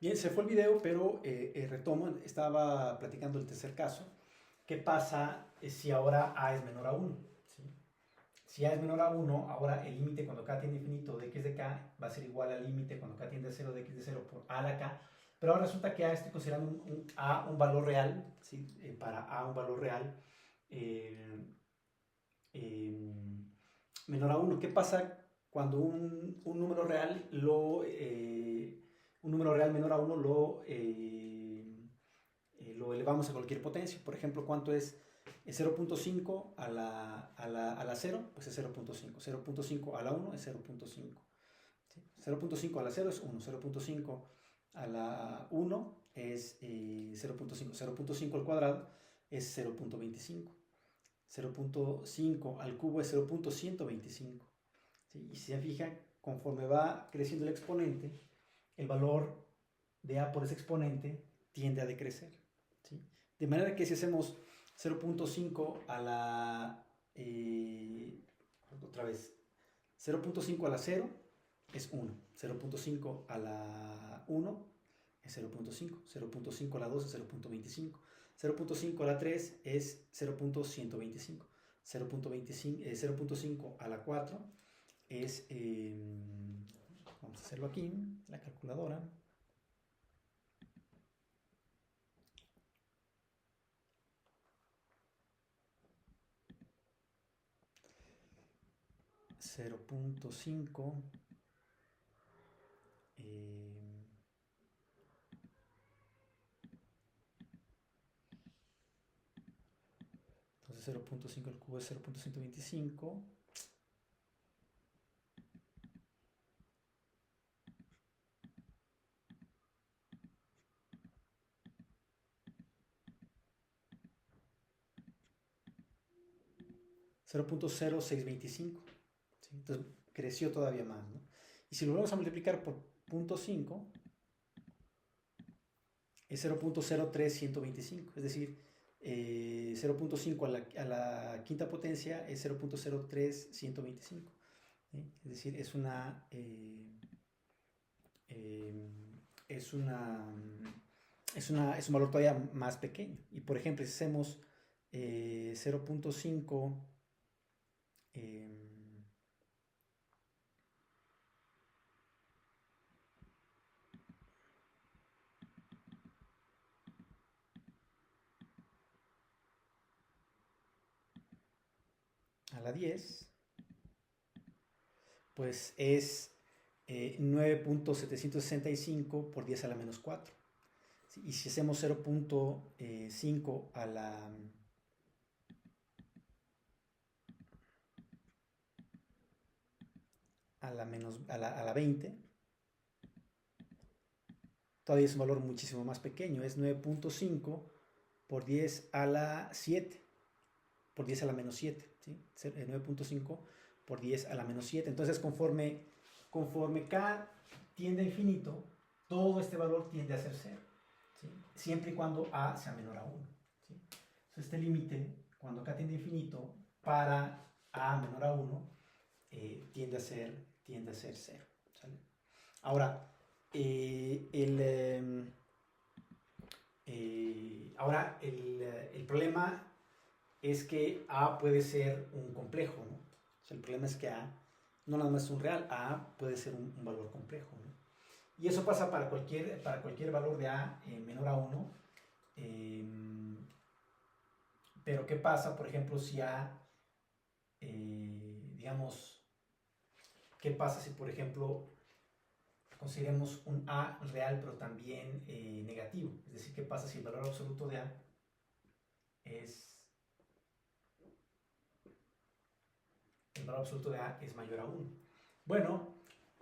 Bien, se fue el video, pero retomo, estaba platicando el tercer caso. ¿Qué pasa si ahora a es menor a 1? ¿Sí? Si a es menor a 1, ahora el límite cuando k tiende a infinito de x de k va a ser igual al límite cuando k tiende a 0 de x de 0 por a a la k. Pero ahora resulta que a estoy considerando un valor real, ¿sí? Para a un valor real eh, menor a 1. ¿Qué pasa cuando un número real un número real menor a 1 lo elevamos a cualquier potencia? Por ejemplo, ¿cuánto es 0.5 a la 0? Pues es 0.5. 0.5 a la 1 es 0.5. ¿Sí? 0.5 a la 0 es 1. 0.5 a la 1 es 0.5. 0.5 al cuadrado es 0.25. 0.5 al cubo es 0.125. ¿Sí? Y si se fijan, conforme va creciendo el exponente, el valor de a por ese exponente tiende a decrecer. ¿Sí? De manera que si hacemos 0.5 a la... otra vez, 0.5 a la 0 es 1. 0.5 a la 1 es 0.5. 0.5 a la 2 es 0.25. 0.5 a la 3 es 0.125. 0.5 a la 4 es, vamos a hacerlo aquí, la calculadora. .5 entonces 0.5 al cubo es 0.125. .0625. ¿Sí? Entonces creció todavía más, ¿no? Y si lo vamos a multiplicar por 0.5 es 0.03125, es decir, 0.5 a la quinta potencia es 0.03125. ¿Sí? Es decir, es un valor todavía más pequeño. Y por ejemplo, si hacemos 0.5 a la 10, pues es 9.765 por 10 a la menos 4. ¿Sí? Y si hacemos 0.5 a la 20, todavía es un valor muchísimo más pequeño, es 9.5 por 10 a la 7, por 10 a la menos 7, ¿sí? 9.5 por 10 a la menos 7. Entonces, conforme k tiende a infinito, todo este valor tiende a ser 0, ¿sí? Siempre y cuando a sea menor a 1. ¿Sí? Entonces, este límite, cuando k tiende a infinito, para a menor a 1, tiende a ser 0. ¿Sale? Ahora, el problema es que A puede ser un complejo, ¿no? O sea, el problema es que A no nada más es un real, A puede ser un valor complejo, ¿no? Y eso pasa para cualquier valor de A menor a 1. Pero ¿qué pasa, por ejemplo, si A, digamos, qué pasa si, por ejemplo, consideremos un A real pero también negativo? Es decir, ¿qué pasa si el valor absoluto de A es mayor a 1? Bueno,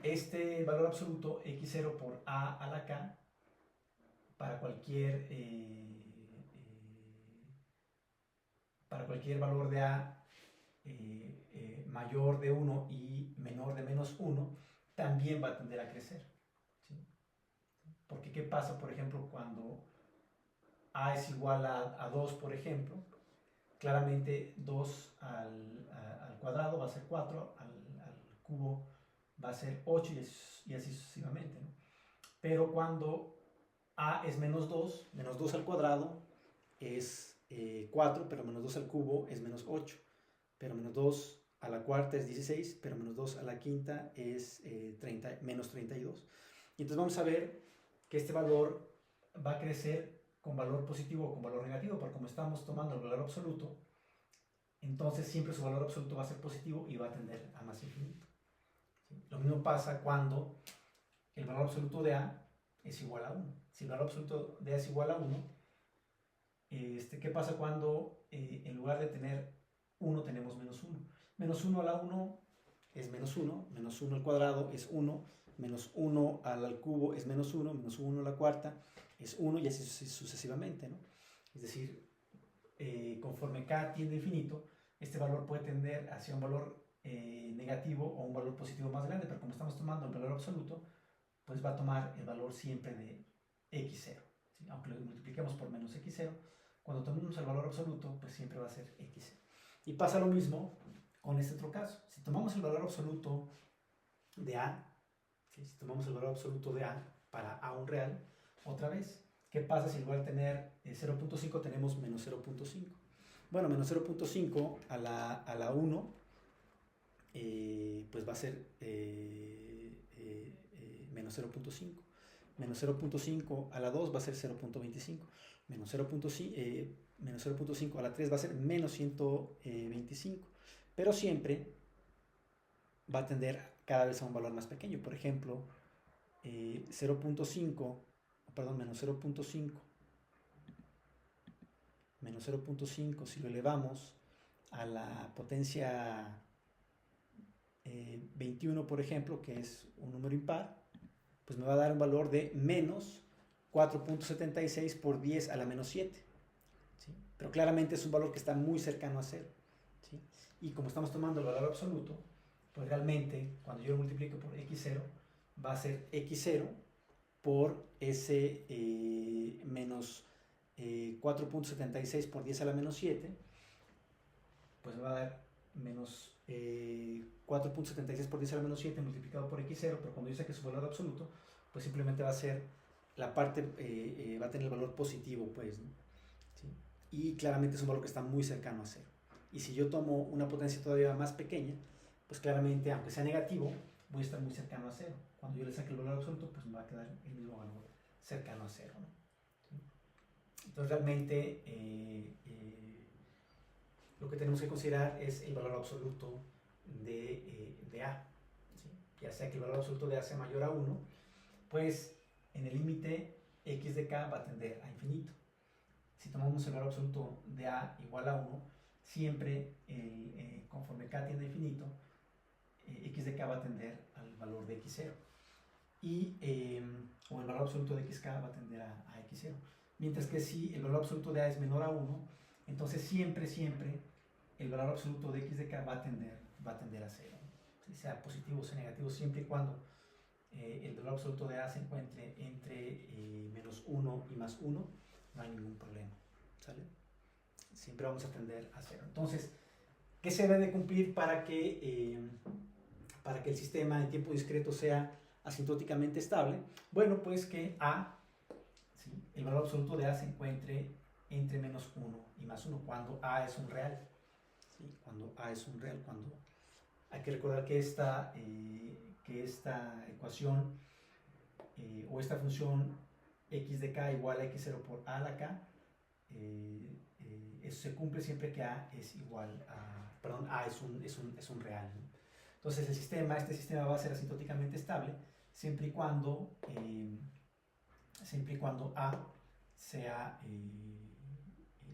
este valor absoluto x0 por a a la k para cualquier valor de a mayor de 1 y menor de menos 1 también va a tender a crecer. ¿Sí? Porque ¿qué pasa, por ejemplo, cuando a es igual a 2, por ejemplo? Claramente 2 al cuadrado va a ser 4, al cubo va a ser 8 y así sucesivamente, ¿no? Pero cuando A es menos 2 al cuadrado es 4, pero menos 2 al cubo es menos 8, pero menos 2 a la cuarta es 16, pero menos 2 a la quinta es menos 32. Y entonces vamos a ver que este valor va a crecer con valor positivo o con valor negativo, porque como estamos tomando el valor absoluto, entonces siempre su valor absoluto va a ser positivo y va a tender a más infinito. ¿Sí? Lo mismo pasa cuando el valor absoluto de A es igual a 1. Si el valor absoluto de A es igual a 1, ¿qué pasa cuando en lugar de tener 1 tenemos menos 1? Menos 1 a la 1 es menos 1, menos 1 al cuadrado es 1, menos 1 al cubo es menos 1, menos 1 a la cuarta es 1 y así sucesivamente, ¿no? Es decir, conforme k tiende a infinito, este valor puede tender hacia un valor negativo o un valor positivo más grande, pero como estamos tomando el valor absoluto, pues va a tomar el valor siempre de x0, ¿sí? Aunque lo multipliquemos por menos x0, cuando tomemos el valor absoluto, pues siempre va a ser x0. Y pasa lo mismo con este otro caso. Si tomamos el valor absoluto de A, ¿sí? Si tomamos el valor absoluto de A para A un real, otra vez, ¿qué pasa si en lugar de tener 0.5 tenemos menos 0.5? Bueno, menos 0.5 a la 1, pues va a ser menos 0.5. Menos 0.5 a la 2 va a ser 0.25. Menos 0.5 a la 3 va a ser menos 125. Pero siempre va a tender cada vez a un valor más pequeño. Por ejemplo, 0.5, perdón, menos 0.5. Menos 0.5, si lo elevamos a la potencia 21, por ejemplo, que es un número impar, pues me va a dar un valor de menos 4.76 por 10 a la menos 7. ¿Sí? Pero claramente es un valor que está muy cercano a 0. ¿Sí? Y como estamos tomando el valor absoluto, pues realmente cuando yo lo multiplico por x0, va a ser x0 por ese menos 4.76 por 10 a la menos 7, pues me va a dar menos 4.76 por 10 a la menos 7 multiplicado por x0, pero cuando yo saque su valor absoluto, pues simplemente va a ser la parte, va a tener el valor positivo, pues, ¿no? ¿Sí? Y claramente es un valor que está muy cercano a 0. Y si yo tomo una potencia todavía más pequeña, pues claramente, aunque sea negativo, voy a estar muy cercano a 0. Cuando yo le saque el valor absoluto, pues me va a quedar el mismo valor cercano a 0, ¿no? ¿Sí? Entonces realmente lo que tenemos que considerar es el valor absoluto de A. ¿Sí? Ya sea que el valor absoluto de A sea mayor a 1, pues en el límite x de k va a tender a infinito. Si tomamos el valor absoluto de A igual a 1, siempre conforme k tiende a infinito, x de k va a tender al valor de x0. O el valor absoluto de xk va a tender a x0. Mientras que si el valor absoluto de A es menor a 1, entonces siempre el valor absoluto de x de k va a tender a 0. ¿Sí? Sea positivo o sea negativo, siempre y cuando el valor absoluto de A se encuentre entre menos 1 y más 1, no hay ningún problema. ¿Sale? Siempre vamos a tender a 0. Entonces, ¿qué se debe de cumplir para que el sistema en tiempo discreto sea asintóticamente estable? Bueno, pues que A, ¿sí? El valor absoluto de A se encuentre entre menos 1 y más 1, cuando A es un real. ¿Sí? Cuando A es un real, cuando hay que recordar que esta ecuación o esta función x de k igual a x0 por a a la k, eso se cumple siempre que a es igual a, perdón, a es un real, ¿no? Entonces este sistema va a ser asintóticamente estable siempre y cuando a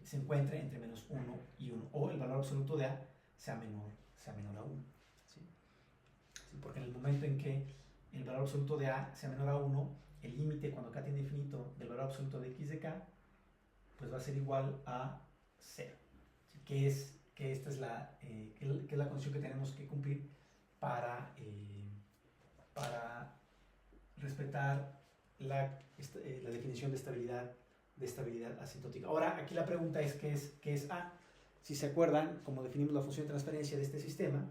se encuentre entre menos 1 y 1, o el valor absoluto de a sea menor a 1. ¿Sí? ¿Sí? Porque en el momento en que el valor absoluto de a sea menor a 1, el límite cuando k tiende a infinito del valor absoluto de x de k, pues va a ser igual a 0. ¿Sí? Que esta es la condición que tenemos que cumplir para respetar la definición de estabilidad asintótica. Ahora, aquí la pregunta es ¿qué es A? Si se acuerdan, como definimos la función de transferencia de este sistema,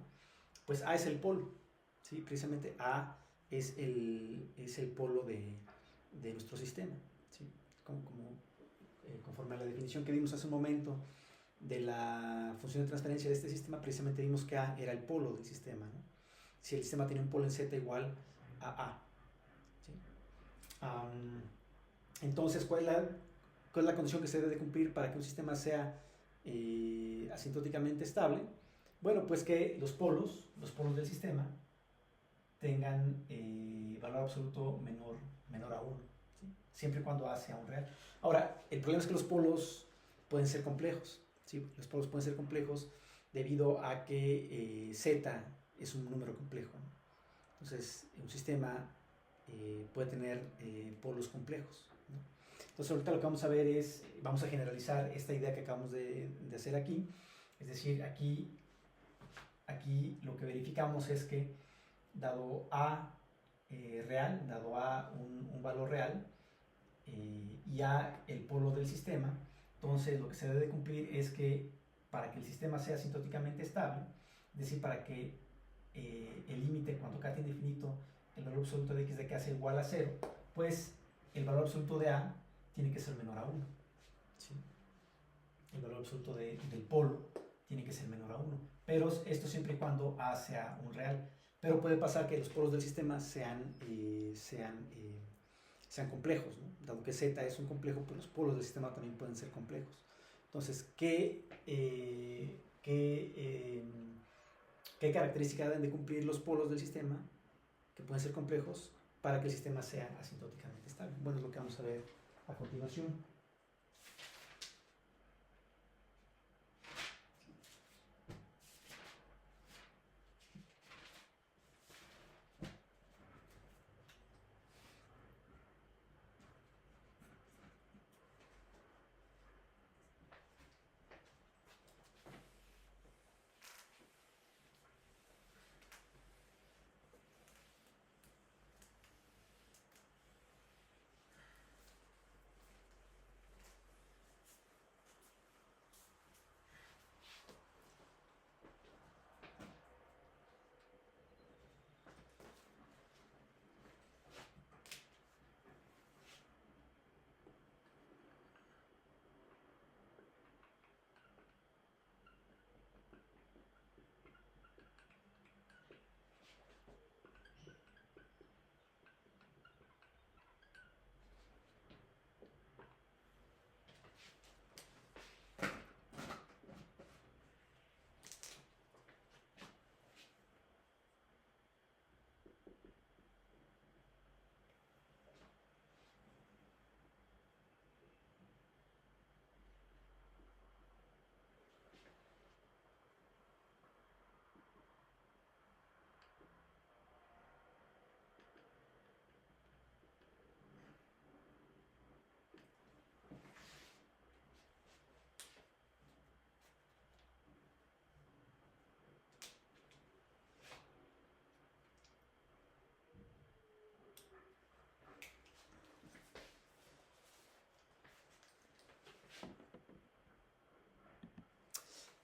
pues A es el polo. ¿Sí? Precisamente A es el polo de nuestro sistema. ¿sí? Conforme a la definición que vimos hace un momento de la función de transferencia de este sistema, precisamente vimos que A era el polo del sistema, ¿no? Si el sistema tiene un polo en Z igual a A. ¿Sí? Entonces, ¿cuál es la condición que se debe de cumplir para que un sistema sea asintóticamente estable? Bueno, pues que los polos del sistema tengan valor absoluto menor a 1, ¿sí? Siempre y cuando A sea un real. Ahora, el problema es que los polos pueden ser complejos, ¿sí? Los polos pueden ser complejos debido a que Z es un número complejo, ¿no? Entonces, un sistema puede tener polos complejos, ¿no? Entonces, ahorita lo que vamos a ver es, vamos a generalizar esta idea que acabamos de hacer aquí. Es decir, aquí lo que verificamos es que dado A real, dado A un valor real, y A el polo del sistema, entonces lo que se debe de cumplir es que para que el sistema sea asintóticamente estable, es decir, para que el límite cuando k tiende infinito, el valor absoluto de x de k sea igual a 0, pues el valor absoluto de A tiene que ser menor a 1. ¿Sí? El valor absoluto del polo tiene que ser menor a 1. Pero esto siempre y cuando A sea un real. Pero puede pasar que los polos del sistema sean complejos, ¿no? Dado que Z es un complejo, pues los polos del sistema también pueden ser complejos. Entonces, ¿qué características deben de cumplir los polos del sistema, que pueden ser complejos, para que el sistema sea asintóticamente estable? Bueno, es lo que vamos a ver a continuación.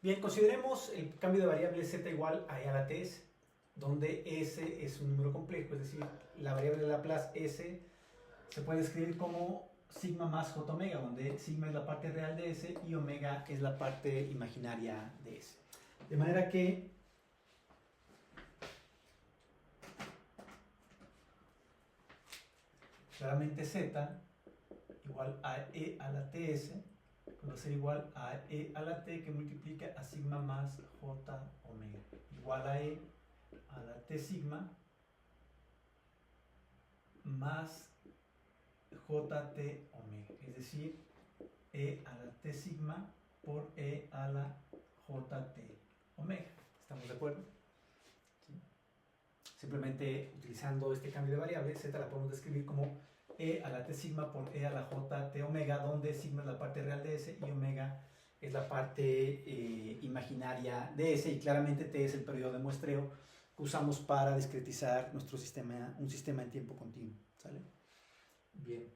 Bien, consideremos el cambio de variable z igual a e a la ts, donde s es un número complejo, es decir, la variable de Laplace s se puede escribir como sigma más j omega, donde sigma es la parte real de s y omega es la parte imaginaria de s. De manera que claramente z igual a e a la ts va a ser igual a e a la t, que multiplica a sigma más j omega, igual a e a la t sigma más jt omega, es decir, e a la t sigma por e a la jt omega. ¿Estamos de acuerdo? ¿Sí? Simplemente utilizando este cambio de variable, z la podemos describir como e a la t sigma por e a la jt omega, donde sigma es la parte real de s y omega es la parte imaginaria de s, y claramente t es el periodo de muestreo que usamos para discretizar nuestro sistema, un sistema en tiempo continuo. ¿Sale? Bien.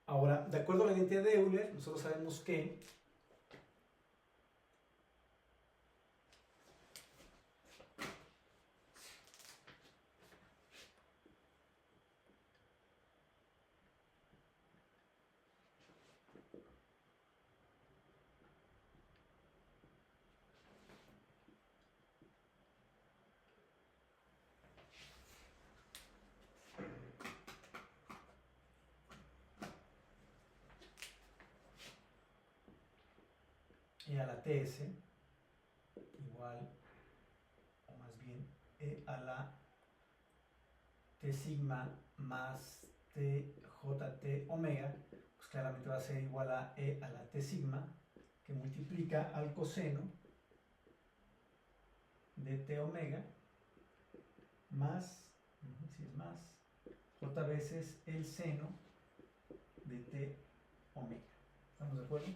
Ahora, de acuerdo a la identidad de Euler, nosotros sabemos que E a la ts igual, o más bien, E a la T sigma más TJT omega, pues claramente va a ser igual a E a la T sigma, que multiplica al coseno de T omega, más, si es más, J veces el seno de T omega. ¿Estamos de acuerdo?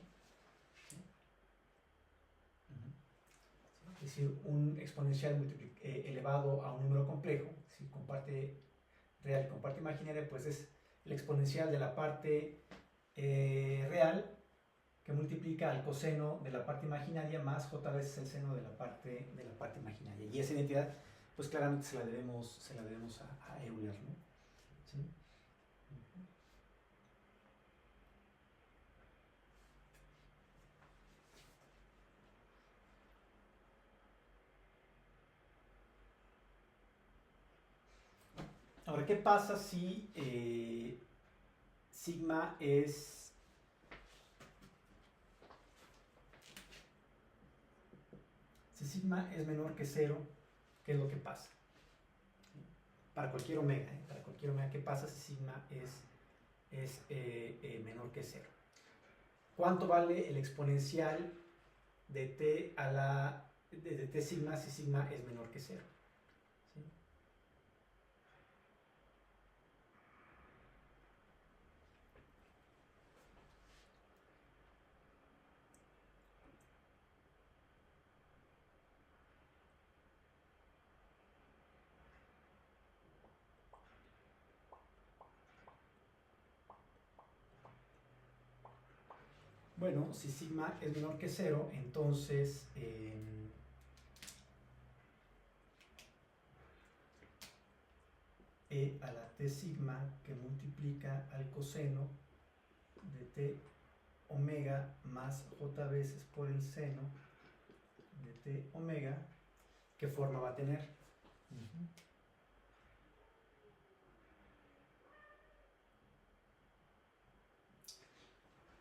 Es decir, un exponencial elevado a un número complejo, si con parte real y con parte imaginaria, pues es el exponencial de la parte real que multiplica al coseno de la parte imaginaria más j veces el seno de la parte imaginaria. Y esa identidad, pues claramente se la debemos a Euler, ¿no? ¿Sí? Ahora, ¿qué pasa si sigma es menor que 0? ¿Qué es lo que pasa? Para cualquier omega, ¿qué pasa si sigma es menor que 0? ¿Cuánto vale el exponencial de t a la de t sigma si sigma es menor que 0? ¿Sí? Bueno, si sigma es menor que 0, entonces e a la t sigma que multiplica al coseno de t omega más j veces por el seno de t omega, ¿qué forma va a tener?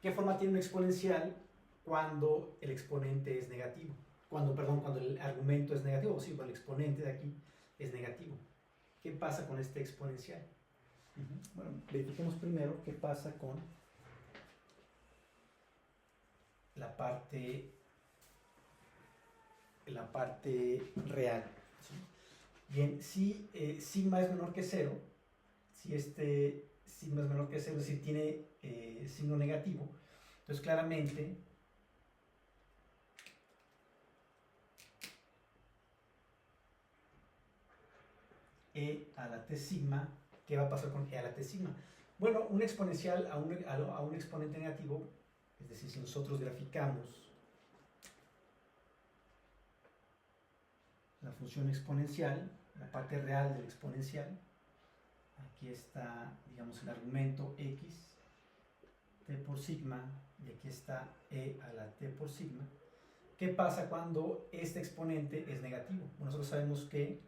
¿Qué forma tiene un exponencial cuando el exponente es negativo? Cuando el argumento es negativo, sí, cuando el exponente de aquí es negativo. ¿Qué pasa con este exponencial? Bueno, verifiquemos primero qué pasa con la parte real. ¿Sí? Bien, si sigma es menor que 0, si este sigma es menor que 0, es decir, tiene signo negativo, entonces claramente e a la t sigma, ¿qué va a pasar con e a la t sigma? Bueno, un exponencial a un exponente negativo, es decir, si nosotros graficamos la función exponencial, la parte real del exponencial, aquí está, digamos, el argumento x, t por sigma, y aquí está e a la t por sigma. ¿Qué pasa cuando este exponente es negativo? Bueno, nosotros sabemos que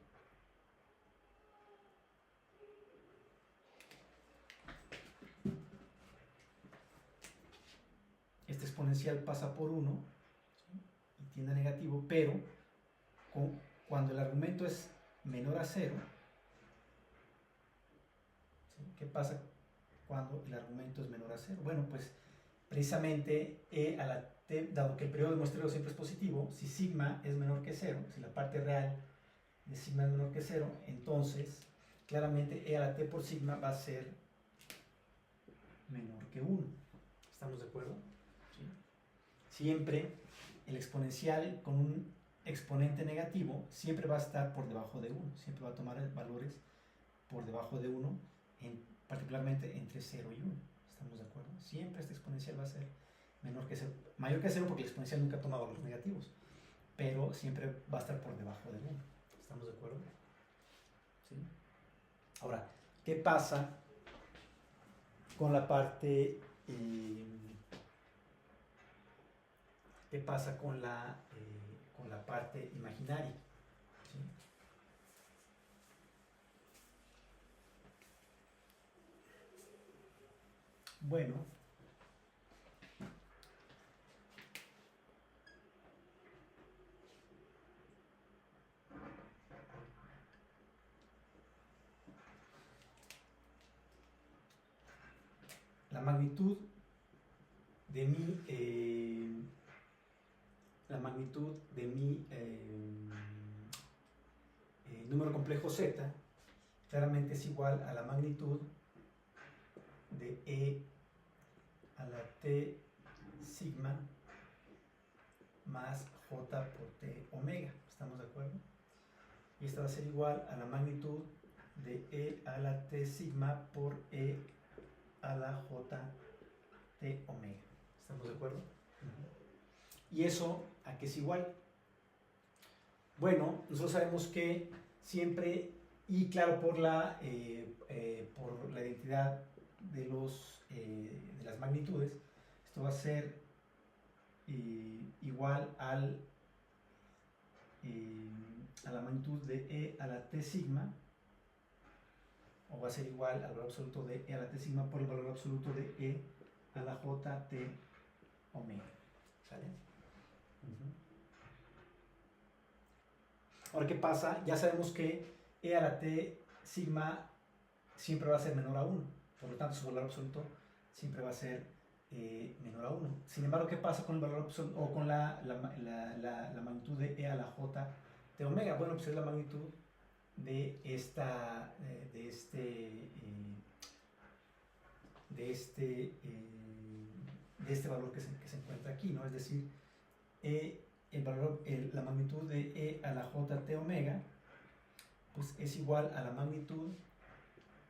este exponencial pasa por 1, ¿sí? Y tiende a negativo, pero cuando el argumento es menor a 0, ¿sí? ¿Qué pasa cuando el argumento es menor a 0? Bueno, pues precisamente e a la t, dado que el periodo de muestreo siempre es positivo, si sigma es menor que 0, si la parte real de sigma es menor que 0, entonces claramente e a la t por sigma va a ser menor que 1. ¿Estamos de acuerdo? ¿Sí? Siempre el exponencial con un exponente negativo siempre va a estar por debajo de 1, siempre va a tomar valores por debajo de 1, particularmente entre 0 y 1. ¿Estamos de acuerdo? Siempre este exponencial va a ser menor que 0, mayor que 0 porque el exponencial nunca toma valores negativos, pero siempre va a estar por debajo de 1. ¿Estamos de acuerdo? ¿Sí? Ahora, ¿qué pasa con la parte ¿qué pasa con la parte imaginaria? ¿Sí? Bueno, magnitud de mi número complejo z claramente es igual a la magnitud de E a la T sigma más J por T omega. ¿Estamos de acuerdo? Y esta va a ser igual a la magnitud de E a la T sigma por E a la J T omega. ¿Estamos de acuerdo? ¿Y eso a qué es igual? Bueno, nosotros sabemos que siempre, y claro, por la identidad de las magnitudes, esto va a ser igual a la magnitud de E a la T sigma, o va a ser igual al valor absoluto de E a la T sigma por el valor absoluto de E a la J T omega. ¿Sale? Ahora, ¿qué pasa? Ya sabemos que E a la T sigma siempre va a ser menor a 1, por lo tanto su valor absoluto siempre va a ser menor a 1. Sin embargo, ¿qué pasa con el valor absoluto o con la magnitud de E a la J T omega? Bueno, pues es la magnitud de este valor que se encuentra aquí, ¿no? Es decir, la magnitud de E a la J T omega pues es igual a la magnitud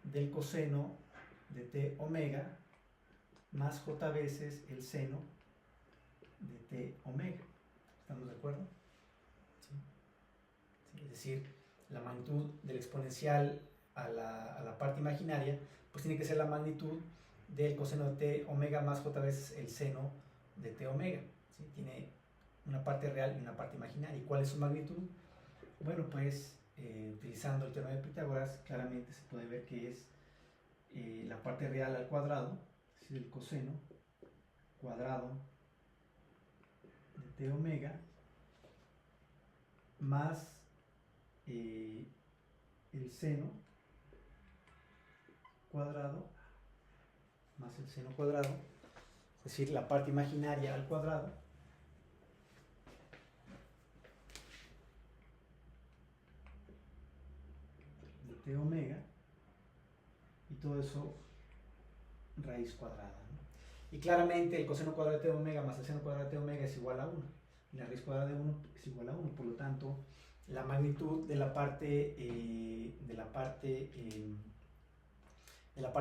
del coseno de T omega más J veces el seno de T omega. ¿Estamos de acuerdo? ¿Sí? ¿Sí? Es decir, la magnitud del exponencial a la parte imaginaria pues tiene que ser la magnitud del coseno de T omega más J veces el seno de T omega. ¿Sí? Tiene una parte real y una parte imaginaria. ¿Y cuál es su magnitud? Bueno, pues utilizando el teorema de Pitágoras, claramente se puede ver que es la parte real al cuadrado, es decir, el coseno cuadrado de T omega más el seno cuadrado más el seno cuadrado, es decir, la parte imaginaria al cuadrado de T omega, y todo eso raíz cuadrada, ¿no? Y claramente el coseno cuadrado de T omega más el seno cuadrado de T omega es igual a 1, y la raíz cuadrada de 1 es igual a 1, por lo tanto la magnitud de la parte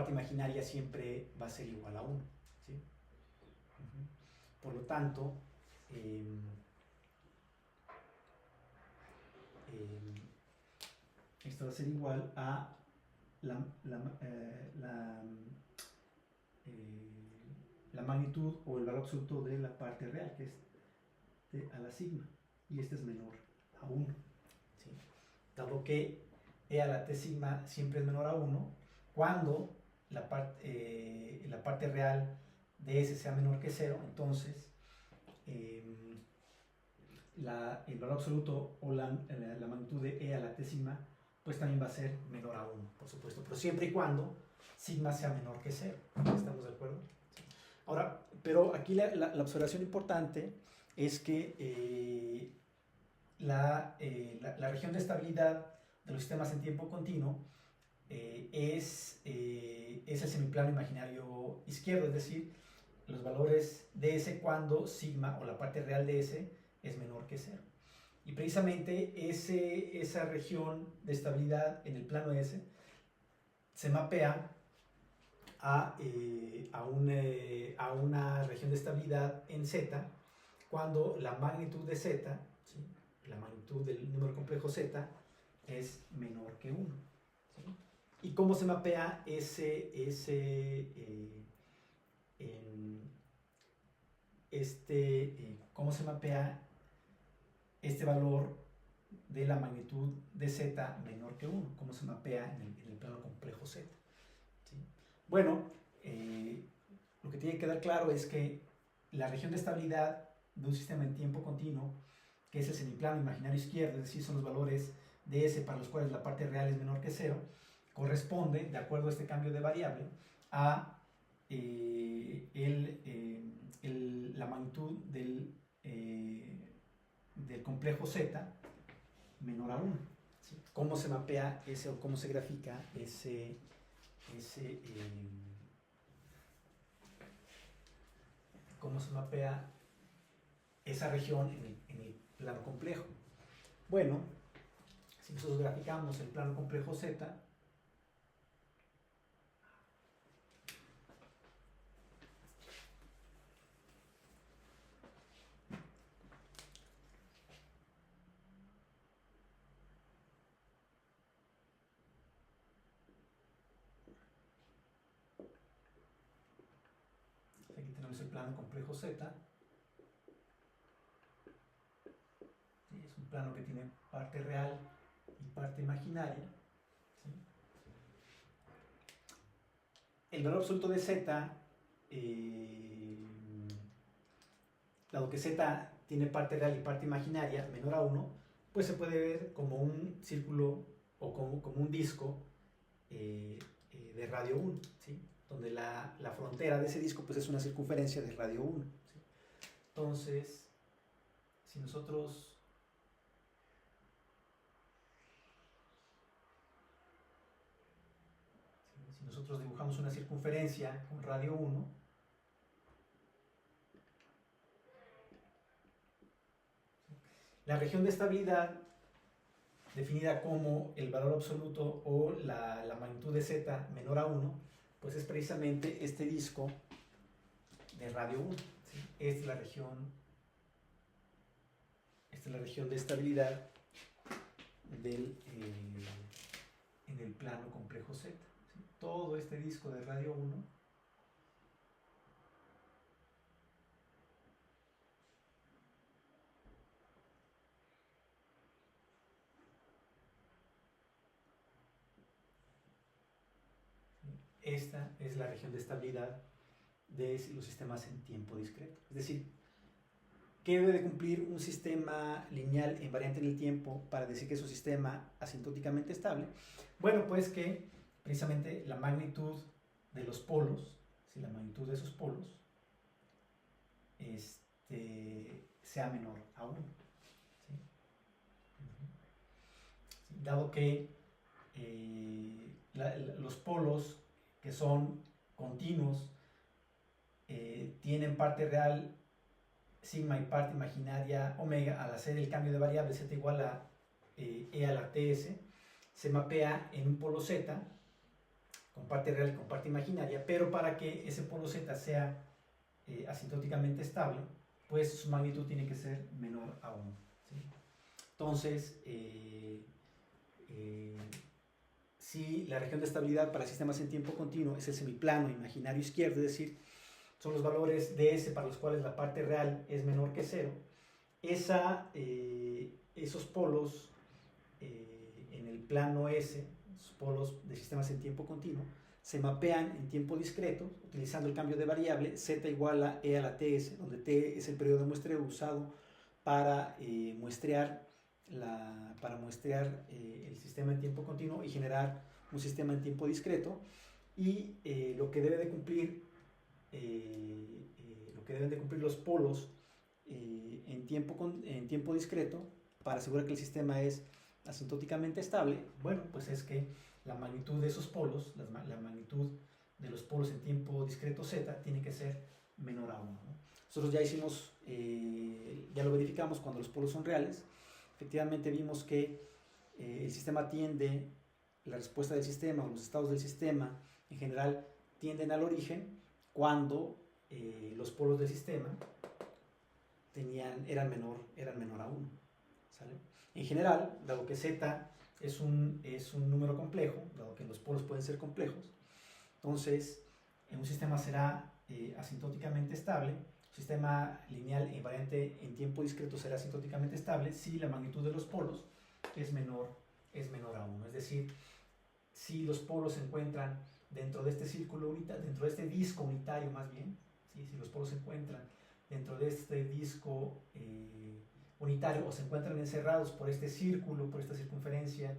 imaginaria siempre va a ser igual a 1, ¿sí? Por lo tanto esto va a ser igual a la magnitud o el valor absoluto de la parte real, que es T a la sigma, y este es menor a 1, ¿sí? Dado que E a la T sigma siempre es menor a 1, cuando la parte real de S sea menor que 0, entonces el valor absoluto o la magnitud de E a la T sigma pues también va a ser menor a 1, por supuesto, pero siempre y cuando sigma sea menor que 0. ¿Estamos de acuerdo? Ahora, pero aquí la observación importante es que la región de estabilidad de los sistemas en tiempo continuo es el semiplano imaginario izquierdo, es decir, los valores de S cuando sigma o la parte real de S es menor que 0. Y precisamente esa región de estabilidad en el plano S se mapea a una región de estabilidad en Z cuando la magnitud de Z, ¿sí?, la magnitud del número complejo Z es menor que 1. ¿Sí? ¿Y cómo se mapea cómo se mapea este valor de la magnitud de Z menor que 1? ¿Cómo se mapea en el plano complejo Z? ¿Sí? Bueno, lo que tiene que quedar claro es que la región de estabilidad de un sistema en tiempo continuo, que es el semiplano imaginario izquierdo, es decir, son los valores de S para los cuales la parte real es menor que 0, corresponde, de acuerdo a este cambio de variable, a la magnitud del complejo Z menor a 1. ¿Sí? ¿Cómo se mapea ese o cómo se grafica cómo se mapea esa región en el plano complejo? Bueno, si nosotros graficamos el plano complejo Z, aquí tenemos el plano complejo Z. Es un plano que tiene parte real y parte imaginaria. ¿Sí? El valor absoluto de Z, dado que Z tiene parte real y parte imaginaria menor a 1, pues se puede ver como un círculo o como un disco de radio 1, ¿sí? Donde la frontera de ese disco pues es una circunferencia de radio 1. ¿Sí? Entonces, si nosotros dibujamos una circunferencia con radio 1, la región de estabilidad, definida como el valor absoluto o la magnitud de Z menor a 1, pues es precisamente este disco de radio 1. ¿Sí? Esta es la región de estabilidad en el plano complejo Z. ¿Sí? Todo este disco de radio 1 esta es la región de estabilidad de los sistemas en tiempo discreto. Es decir, ¿qué debe de cumplir un sistema lineal e invariante en el tiempo para decir que es un sistema asintóticamente estable? Bueno, pues que precisamente la magnitud de los polos, si la magnitud de esos polos sea menor a 1. ¿Sí? Dado que los polos que son continuos tienen parte real sigma y parte imaginaria omega, al hacer el cambio de variable z igual a e a la ts, se mapea en un polo z con parte real y con parte imaginaria, pero para que ese polo z sea asintóticamente estable, pues su magnitud tiene que ser menor a 1. ¿Sí? Entonces, si la región de estabilidad para sistemas en tiempo continuo es el semiplano imaginario izquierdo, es decir, son los valores de S para los cuales la parte real es menor que 0, esos polos en el plano S, esos polos de sistemas en tiempo continuo, se mapean en tiempo discreto utilizando el cambio de variable z igual a e a la ts, donde t es el periodo de muestreo usado para muestrear el sistema en tiempo continuo y generar un sistema en tiempo discreto, y lo que deben de cumplir los polos en tiempo discreto para asegurar que el sistema es asintóticamente estable, bueno, pues es que la magnitud de esos polos, la magnitud de los polos en tiempo discreto z tiene que ser menor a 1. ¿no? Nosotros ya lo verificamos cuando los polos son reales. Efectivamente vimos que el sistema la respuesta del sistema o los estados del sistema en general tienden al origen cuando los polos del sistema eran menor a 1. ¿Sale? En general, dado que z es un número complejo, dado que los polos pueden ser complejos, entonces en un sistema será asintóticamente estable. Un sistema lineal e invariante en tiempo discreto será asintóticamente estable si la magnitud de los polos es menor a 1. Es decir, si los polos se encuentran dentro de este círculo unitario, dentro de este disco unitario más bien, ¿sí? Si los polos se encuentran dentro de este disco unitario o se encuentran encerrados por este círculo, por esta circunferencia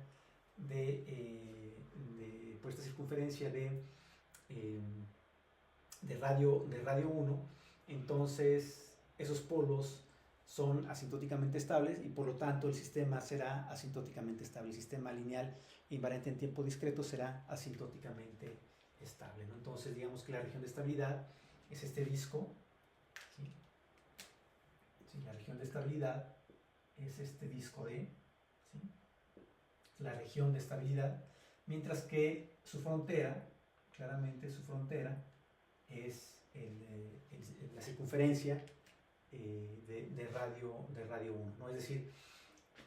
de radio 1, entonces esos polos son asintóticamente estables y por lo tanto el sistema será asintóticamente estable. El sistema lineal e invariante en tiempo discreto será asintóticamente estable, ¿no? Entonces digamos que la región de estabilidad es este disco, ¿sí? ¿Sí? La región de estabilidad es este disco D, ¿sí? La región de estabilidad, mientras que su frontera, claramente su frontera, es la circunferencia de radio 1, ¿no? Es decir,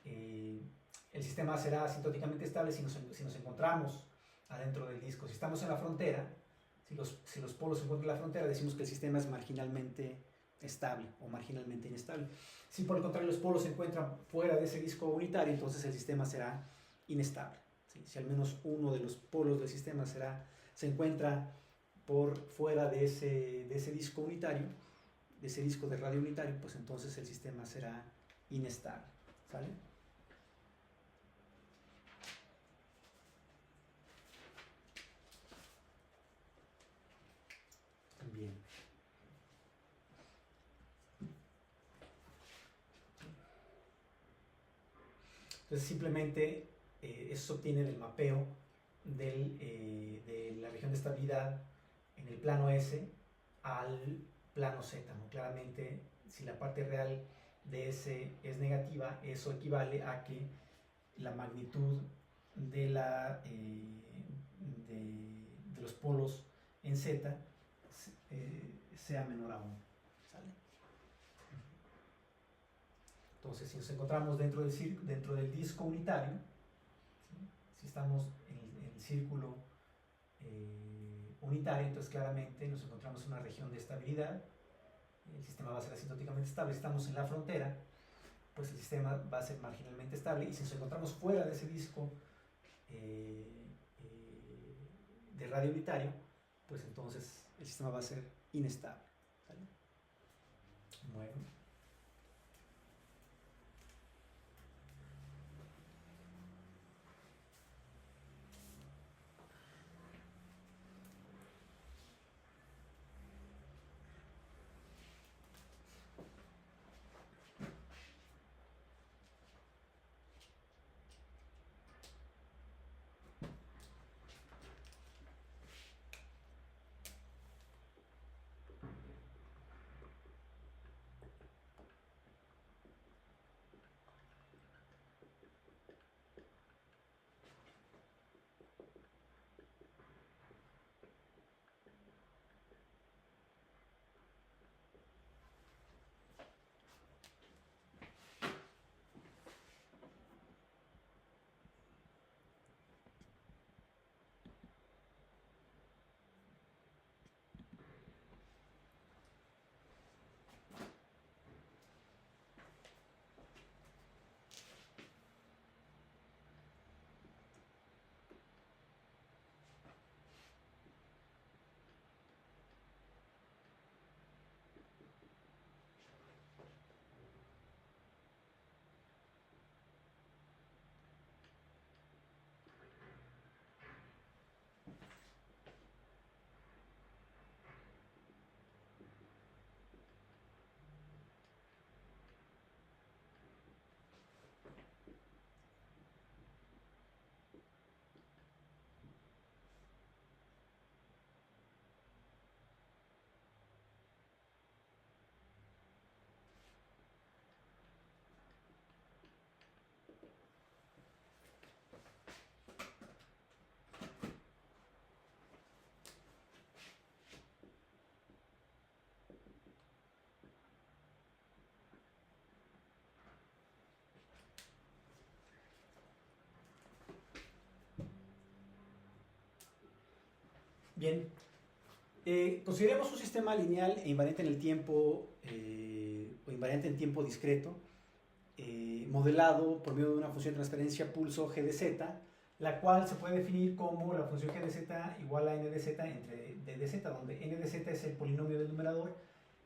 el sistema será asintóticamente estable si nos encontramos adentro del disco. Si estamos en la frontera, si los polos se encuentran en la frontera, decimos que el sistema es marginalmente estable o marginalmente inestable. Si por el contrario los polos se encuentran fuera de ese disco unitario, entonces el sistema será inestable, ¿sí? Si al menos uno de los polos del sistema se encuentra por fuera de ese disco unitario, de ese disco de radio unitario, pues entonces el sistema será inestable, ¿sale? Bien. Entonces simplemente eso se obtiene del mapeo de la región de estabilidad en el plano S al plano Z, ¿no? Claramente, si la parte real de S es negativa, eso equivale a que la magnitud de los polos en Z sea menor a 1. ¿Sale? Entonces, si nos encontramos dentro del disco unitario, ¿sí? Si estamos en el círculo unitario, entonces claramente nos encontramos en una región de estabilidad, el sistema va a ser asintóticamente estable. Si estamos en la frontera, pues el sistema va a ser marginalmente estable, y si nos encontramos fuera de ese disco de radio unitario, pues entonces el sistema va a ser inestable, ¿sale? Bueno. Bien, consideremos un sistema lineal e invariante en el tiempo o invariante en tiempo discreto, modelado por medio de una función de transferencia pulso g de z, la cual se puede definir como la función g de z igual a n de z entre d de z, donde n de z es el polinomio del numerador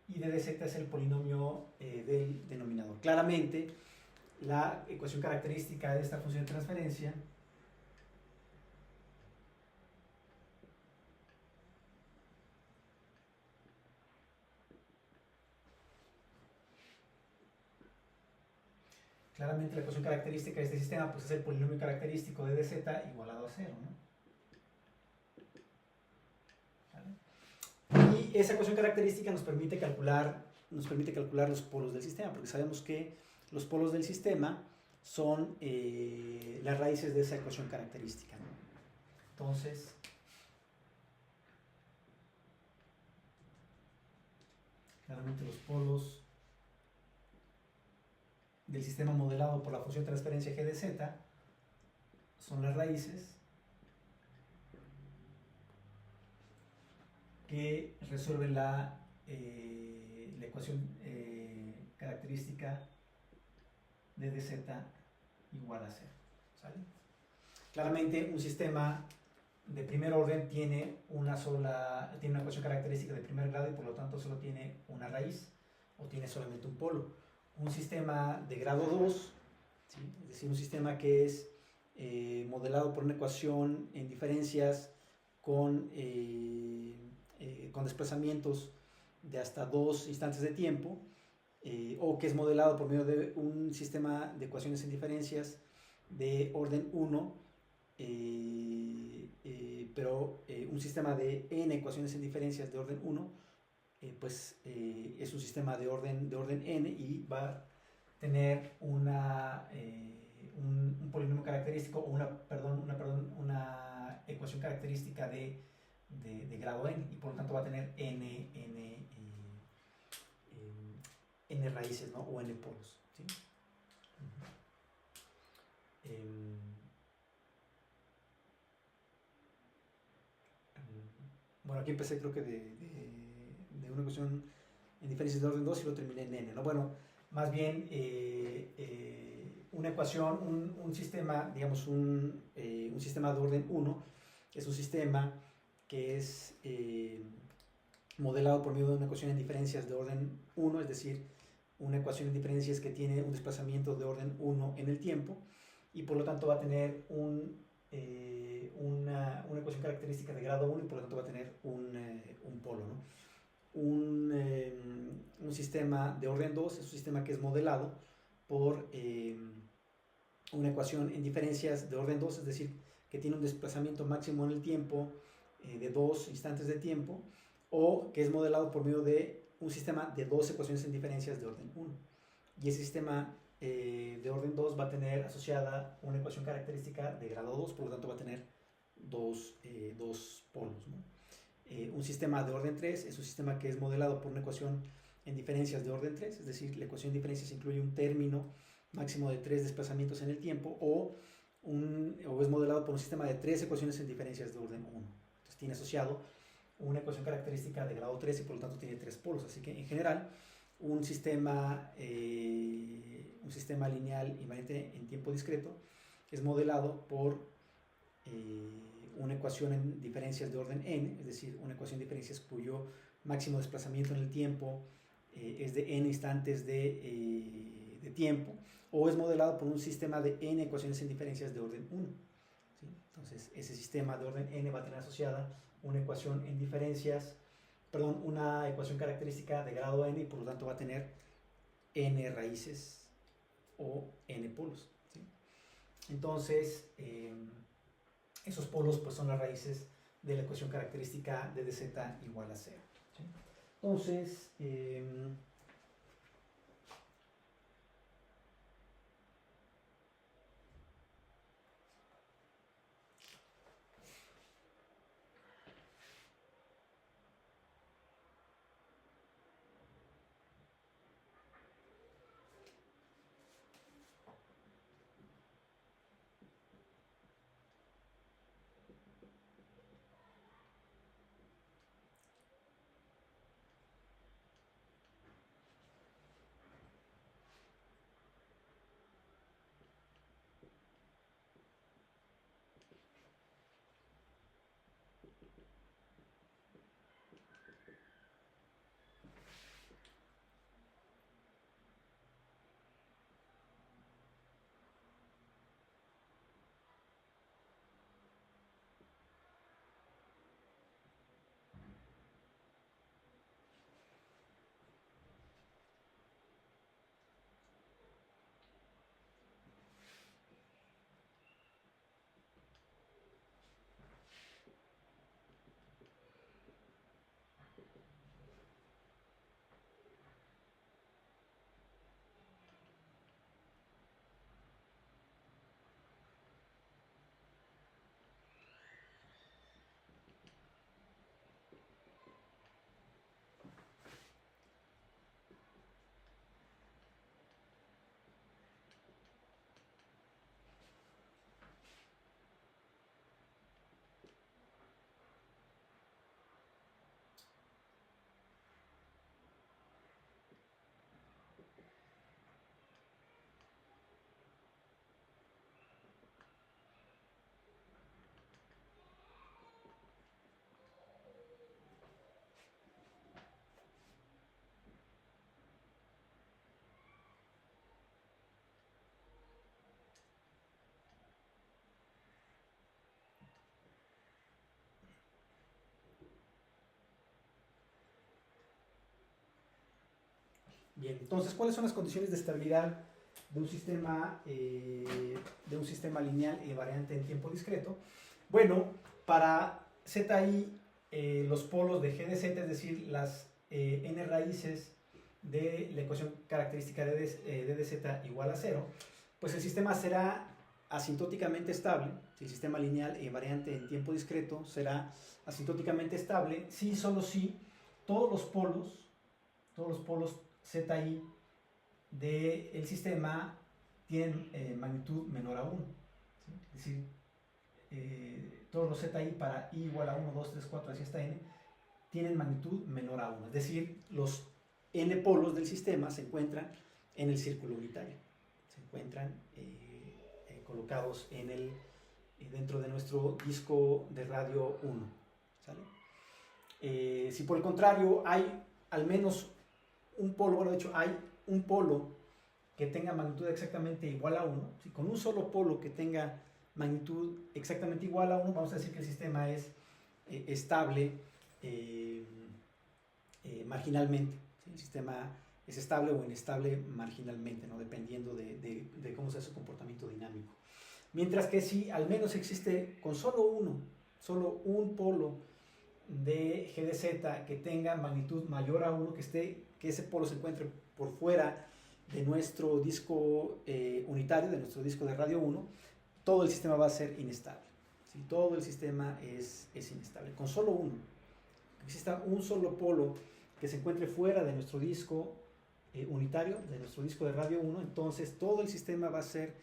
y d de z es el polinomio del denominador. Claramente, la ecuación característica de esta función de transferencia claramente la ecuación característica de este sistema pues, es el polinomio característico de dz igualado a 0, ¿no? ¿Vale? Y esa ecuación característica nos permite calcular los polos del sistema, porque sabemos que los polos del sistema son las raíces de esa ecuación característica, ¿no? Entonces, claramente los polos del sistema modelado por la función de transferencia g de z son las raíces que resuelven la ecuación característica de dz igual a 0. ¿Sale? Claramente un sistema de primer orden tiene una ecuación característica de primer grado y por lo tanto solo tiene una raíz o tiene solamente un polo. Un sistema de grado 2, ¿sí? Es decir, un sistema que es modelado por una ecuación en diferencias con desplazamientos de hasta 2 instantes de tiempo, o que es modelado por medio de un sistema de ecuaciones en diferencias de orden 1, pero un sistema de n ecuaciones en diferencias de orden 1, pues es un sistema de orden n y va a tener un polinomio característico o una ecuación característica de grado n y por lo tanto va a tener n raíces, ¿no? O n polos, ¿sí? Bueno, aquí empecé creo que de una ecuación en diferencias de orden 2 y lo terminé en n, ¿no? Bueno, más bien una ecuación, un sistema, digamos un sistema de orden 1 es un sistema que es modelado por medio de una ecuación en diferencias de orden 1, es decir, una ecuación en diferencias que tiene un desplazamiento de orden 1 en el tiempo y por lo tanto va a tener una ecuación característica de grado 1 y por lo tanto va a tener un polo, ¿no? Un sistema de orden 2 es un sistema que es modelado por una ecuación en diferencias de orden 2, es decir, que tiene un desplazamiento máximo en el tiempo de 2 instantes de tiempo, o que es modelado por medio de un sistema de 2 ecuaciones en diferencias de orden 1. Y ese sistema de orden 2 va a tener asociada una ecuación característica de grado 2, por lo tanto va a tener dos polos, ¿no? Un sistema de orden 3 es un sistema que es modelado por una ecuación en diferencias de orden 3, es decir, la ecuación de diferencias incluye un término máximo de 3 desplazamientos en el tiempo, o es modelado por un sistema de 3 ecuaciones en diferencias de orden 1. Entonces tiene asociado una ecuación característica de grado 3 y por lo tanto tiene 3 polos. Así que en general un sistema lineal invariante en tiempo discreto es modelado por una ecuación en diferencias de orden n, es decir, una ecuación de diferencias cuyo máximo desplazamiento en el tiempo es de n instantes de tiempo, o es modelado por un sistema de n ecuaciones en diferencias de orden 1. ¿Sí? Entonces, ese sistema de orden n va a tener asociada una ecuación en diferencias, una ecuación característica de grado n y por lo tanto va a tener n raíces o n polos. ¿Sí? Entonces, esos polos pues, son las raíces de la ecuación característica de dz igual a 0. ¿Sí? Entonces, Bien, entonces, ¿cuáles son las condiciones de estabilidad de un sistema lineal y variante en tiempo discreto? Bueno, para ZI, los polos de G de Z, es decir, las n raíces de la ecuación característica de dz igual a 0, pues el sistema será asintóticamente estable. Si el sistema lineal y variante en tiempo discreto será asintóticamente estable si, solo si, todos los polos ZI del sistema tienen magnitud menor a 1. ¿Sí? Es decir, todos los ZI para i igual a 1, 2, 3, 4, así hasta n, tienen magnitud menor a 1. Es decir, los n polos del sistema se encuentran en el círculo unitario. Se encuentran colocados dentro de nuestro disco de radio 1. ¿Sale? Si por el contrario hay al menos un polo, bueno, de hecho hay un polo que tenga magnitud exactamente igual a 1, si con un solo polo que tenga magnitud exactamente igual a 1, vamos a decir que el sistema es estable marginalmente. ¿Sí? El sistema es estable o inestable marginalmente, ¿no? Dependiendo de cómo sea su comportamiento dinámico. Mientras que si al menos existe con solo un polo de G de Z que tenga magnitud mayor a 1, que ese polo se encuentre por fuera de nuestro disco unitario, de nuestro disco de radio 1, todo el sistema va a ser inestable. ¿Sí? Todo el sistema es inestable. Con solo uno, que exista un solo polo que se encuentre fuera de nuestro disco unitario, de nuestro disco de radio 1, entonces todo el sistema va a ser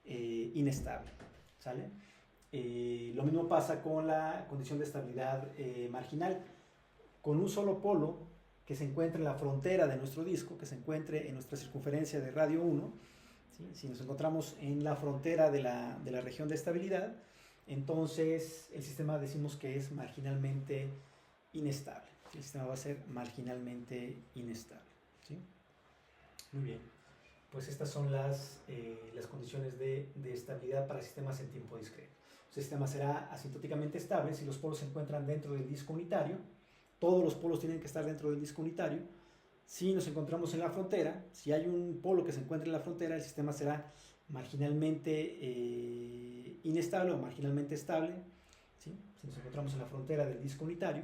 inestable. ¿Sale? Lo mismo pasa con la condición de estabilidad marginal. Con un solo polo que se encuentre en la frontera de nuestro disco, que se encuentre en nuestra circunferencia de radio 1, ¿sí? Si nos encontramos en la frontera de la región de estabilidad, entonces el sistema decimos que es marginalmente inestable. ¿Sí? El sistema va a ser marginalmente inestable. ¿Sí? Muy bien. Pues estas son las condiciones de estabilidad para sistemas en tiempo discreto. El sistema será asintóticamente estable si los polos se encuentran dentro del disco unitario. Todos los polos tienen que estar dentro del disco unitario. Si nos encontramos en la frontera, si hay un polo que se encuentra en la frontera, el sistema será marginalmente inestable o marginalmente estable. ¿Sí? Si nos encontramos en la frontera del disco unitario.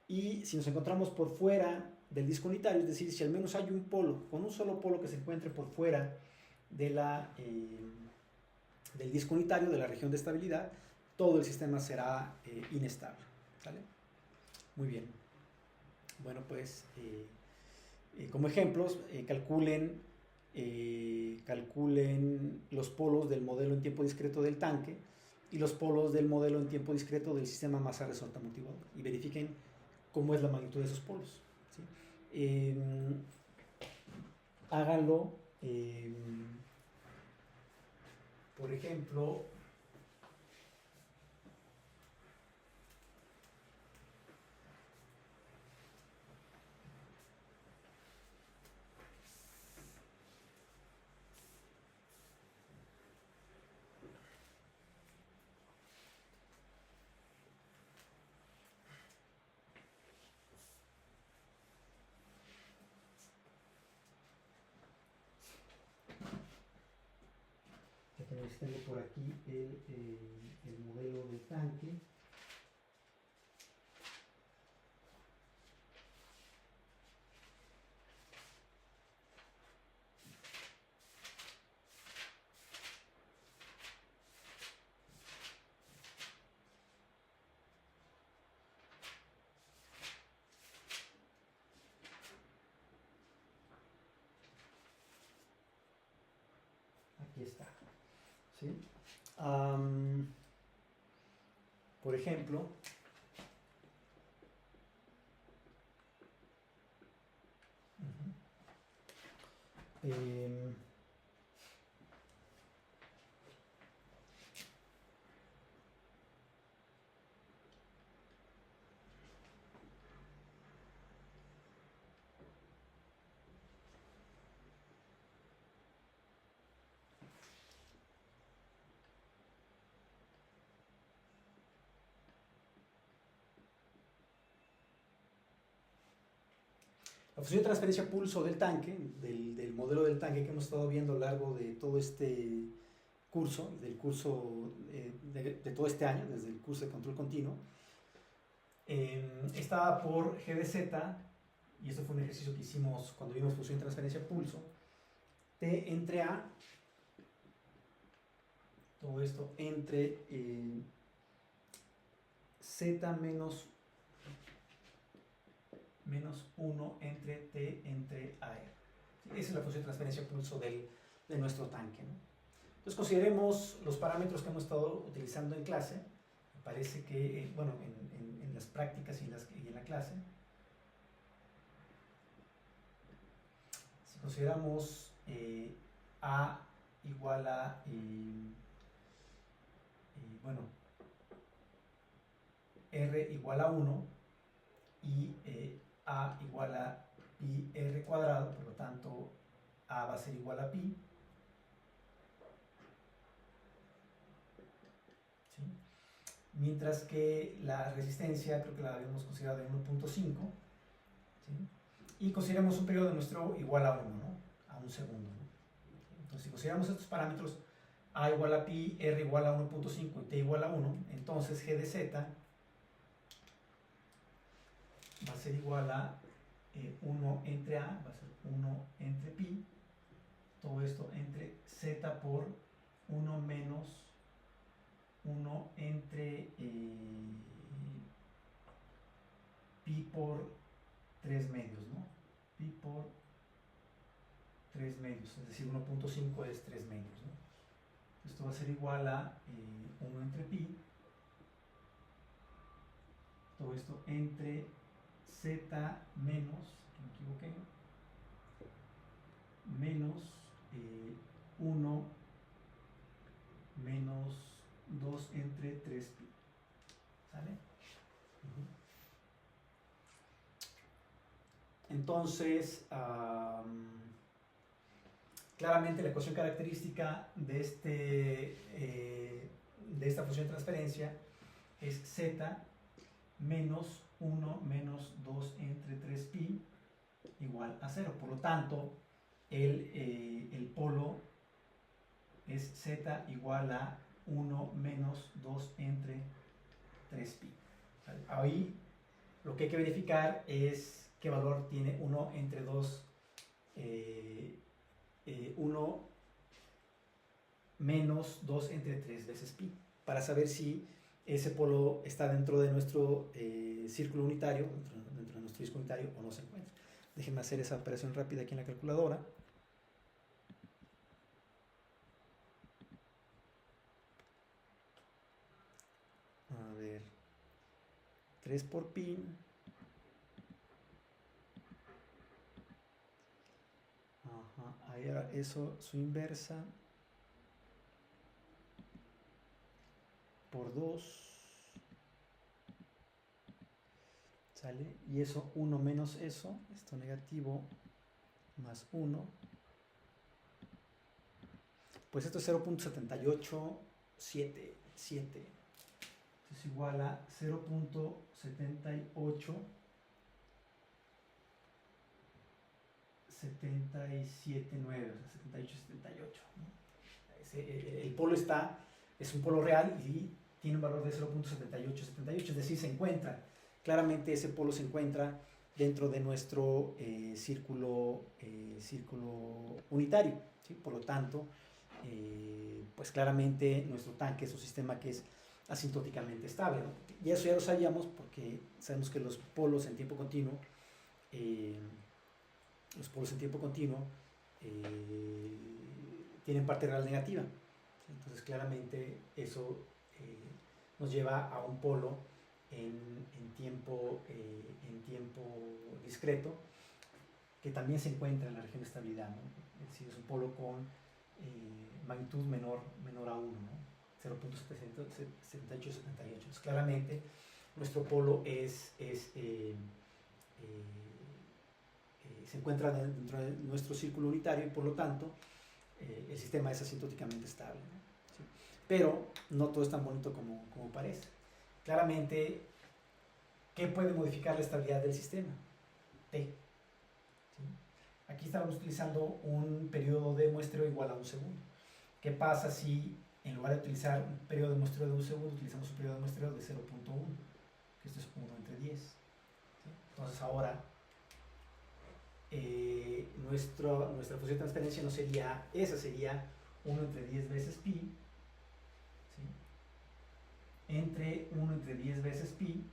Y si nos encontramos por fuera del disco unitario, es decir, si al menos hay un polo, con un solo polo que se encuentre por fuera del disco unitario, de la región de estabilidad, todo el sistema será inestable. ¿Sale? Muy bien. Bueno, pues como ejemplos, calculen los polos del modelo en tiempo discreto del tanque y los polos del modelo en tiempo discreto del sistema masa resorte amortiguador y verifiquen cómo es la magnitud de esos polos. ¿Sí? Háganlo, por ejemplo, tengo por aquí el modelo del tanque. Aquí está. ¿Sí? Por ejemplo, la La función de transferencia pulso del tanque, del modelo del tanque que hemos estado viendo a lo largo de todo este curso, de todo este año, desde el curso de control continuo, está por G de Z, y esto fue un ejercicio que hicimos cuando vimos función de transferencia pulso, T entre A, todo esto entre Z menos 1 entre T entre AR. Esa es la función de transferencia pulso de nuestro tanque, ¿no? Entonces consideremos los parámetros que hemos estado utilizando en clase. Me parece que, bueno, en las prácticas y en la clase. Si consideramos A igual a, bueno, R igual a 1 y A igual a pi R cuadrado, por lo tanto A va a ser igual a pi. ¿Sí? Mientras que la resistencia creo que la habíamos considerado en 1.5. ¿Sí? Y consideramos un periodo de muestreo igual a 1, ¿no? A un segundo, ¿no? Entonces si consideramos estos parámetros, A igual a pi, R igual a 1.5 y T igual a 1, entonces G de Z va a ser igual a 1 entre A, va a ser 1 entre pi, todo esto entre Z por 1 menos 1 entre pi por 3 medios, ¿no? Pi por 3 medios, es decir, 1.5 es 3 medios, ¿no? Esto va a ser igual a 1 entre pi, todo esto entre Z menos, me equivoqué, menos 1 menos 2 entre 3 pi. ¿Sale? Entonces, claramente la ecuación característica de esta función de transferencia es Z menos 1 menos 2 entre 3 pi igual a 0. Por lo tanto, el polo es Z igual a 1 menos 2 entre 3 pi. ¿Sale? Ahí lo que hay que verificar es qué valor tiene 1 entre 2, 1 menos 2 entre 3 veces pi, para saber si ese polo está dentro de nuestro círculo unitario, dentro de nuestro disco unitario, o no se encuentra. Déjenme hacer esa operación rápida aquí en la calculadora. A ver, 3 por pi. Ajá, ahí era eso, su inversa por 2. ¿Sale? Y eso 1 menos eso, esto negativo, más 1. Pues esto es 0.787. Es igual a 0.78 779, o sea, 78, 78, ¿no? El polo es un polo real y tiene un valor de 0.78, 78, es decir, se encuentra, claramente ese polo se encuentra dentro de nuestro círculo unitario, ¿sí? Por lo tanto, pues claramente nuestro tanque es un sistema que es asintóticamente estable, ¿no? Y eso ya lo sabíamos porque sabemos que los polos en tiempo continuo tienen parte real negativa. Entonces claramente eso nos lleva a un polo en tiempo discreto que también se encuentra en la región de estabilidad, ¿no? Es decir, es un polo con magnitud menor a 1, ¿no? 0.7878. Entonces claramente nuestro polo se encuentra dentro de nuestro círculo unitario y por lo tanto el sistema es asintóticamente estable, ¿no? ¿Sí? Pero no todo es tan bonito como parece. Claramente, ¿qué puede modificar la estabilidad del sistema? T. aquí estábamos utilizando un periodo de muestreo igual a 1 segundo. ¿Qué pasa si en lugar de utilizar un periodo de muestreo de 1 segundo, utilizamos un periodo de muestreo de 0.1? Que esto es 1 entre 10. ¿Sí? Entonces ahora nuestra función de transferencia no sería, esa sería 1 entre 10 veces pi, ¿sí? Entre 1 entre 10 veces pi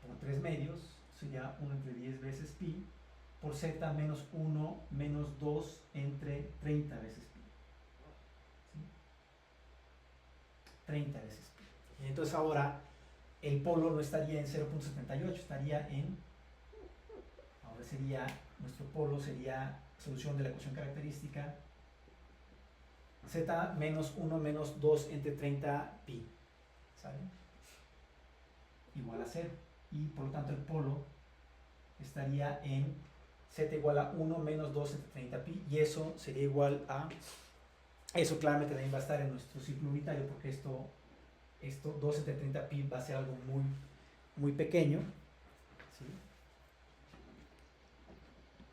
por 3 medios, sería 1 entre 10 veces pi por z menos 1 menos 2 entre 30 veces pi. ¿Sí? 30 veces pi. Entonces ahora el polo no estaría en 0.78, estaría en, ahora sería, nuestro polo sería solución de la ecuación característica z menos 1 menos 2 entre 30 pi, ¿sale? Igual a 0. Y por lo tanto el polo estaría en z igual a 1 menos 2 entre 30 pi, y eso sería igual a, eso claramente también va a estar en nuestro círculo unitario, porque esto 2 entre 30 pi va a ser algo muy, muy pequeño, ¿sí?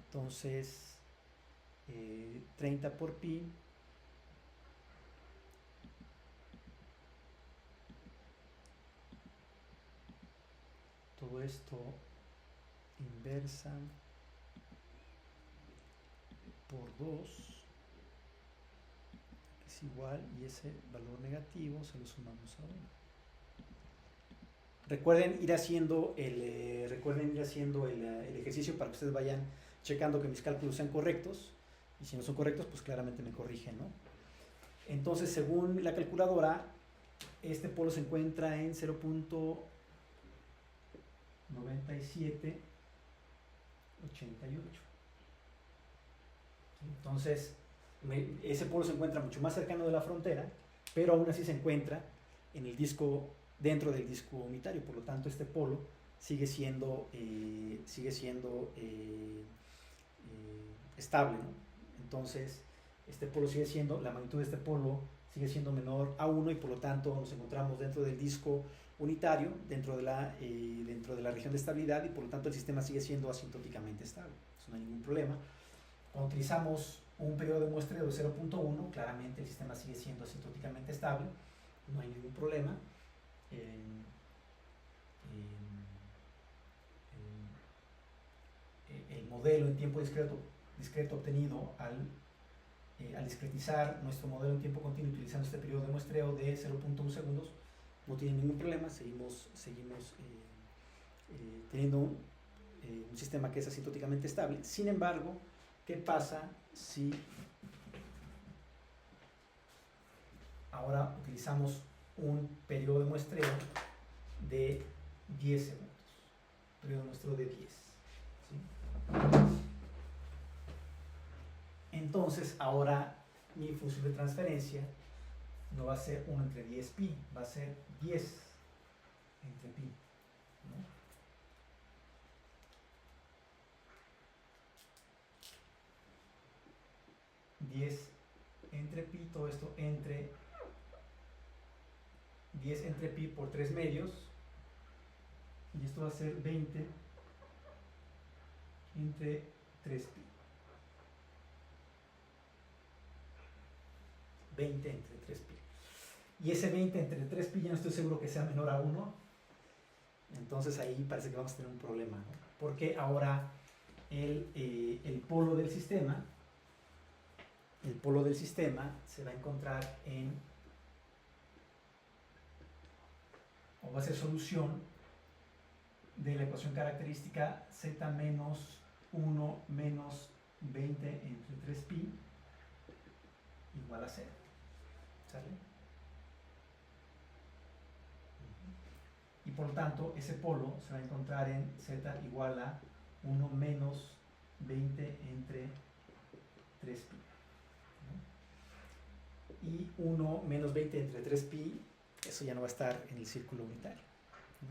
Entonces 30 por pi todo esto inversa por 2 es igual, y ese valor negativo se lo sumamos a 1. Recuerden ir haciendo el ejercicio para que ustedes vayan checando que mis cálculos sean correctos, y si no son correctos pues claramente me corrigen, ¿no? Entonces, según la calculadora, este polo se encuentra en 0.9788. Entonces, ese polo se encuentra mucho más cercano de la frontera, pero aún así se encuentra en el disco, dentro del disco unitario. Por lo tanto, este polo sigue siendo estable, ¿no? Entonces, este polo sigue siendo, la magnitud de este polo sigue siendo menor a 1, y por lo tanto nos encontramos dentro del disco unitario, dentro de la región de estabilidad, y por lo tanto el sistema sigue siendo asintóticamente estable. Eso no hay ningún problema. Cuando utilizamos un periodo de muestreo de 0.1, claramente el sistema sigue siendo asintóticamente estable, no hay ningún problema. El modelo en tiempo discreto obtenido al discretizar nuestro modelo en tiempo continuo utilizando este periodo de muestreo de 0.1 segundos no tiene ningún problema, seguimos teniendo un sistema que es asintóticamente estable. Sin embargo, ¿qué pasa si ahora utilizamos un periodo de muestreo de 10 segundos? Periodo de muestreo de 10. ¿Sí? Entonces, ahora mi función de transferencia no va a ser 1 entre 10 pi, va a ser 10 entre pi, ¿no? Entre pi, todo esto entre 10 entre pi por 3 medios, y esto va a ser 20 entre 3 pi. 20 entre 3 pi. Y ese 20 entre 3 pi ya no estoy seguro que sea menor a 1. Entonces ahí parece que vamos a tener un problema, ¿no? Porque ahora el polo del sistema se va a encontrar en, o va a ser solución de la ecuación característica z menos 1 menos 20 entre 3 pi igual a 0. ¿Sale? Y por lo tanto, ese polo se va a encontrar en z igual a 1 menos 20 entre 3 pi. ¿No? Y 1 menos 20 entre 3 pi, eso ya no va a estar en el círculo unitario, ¿no?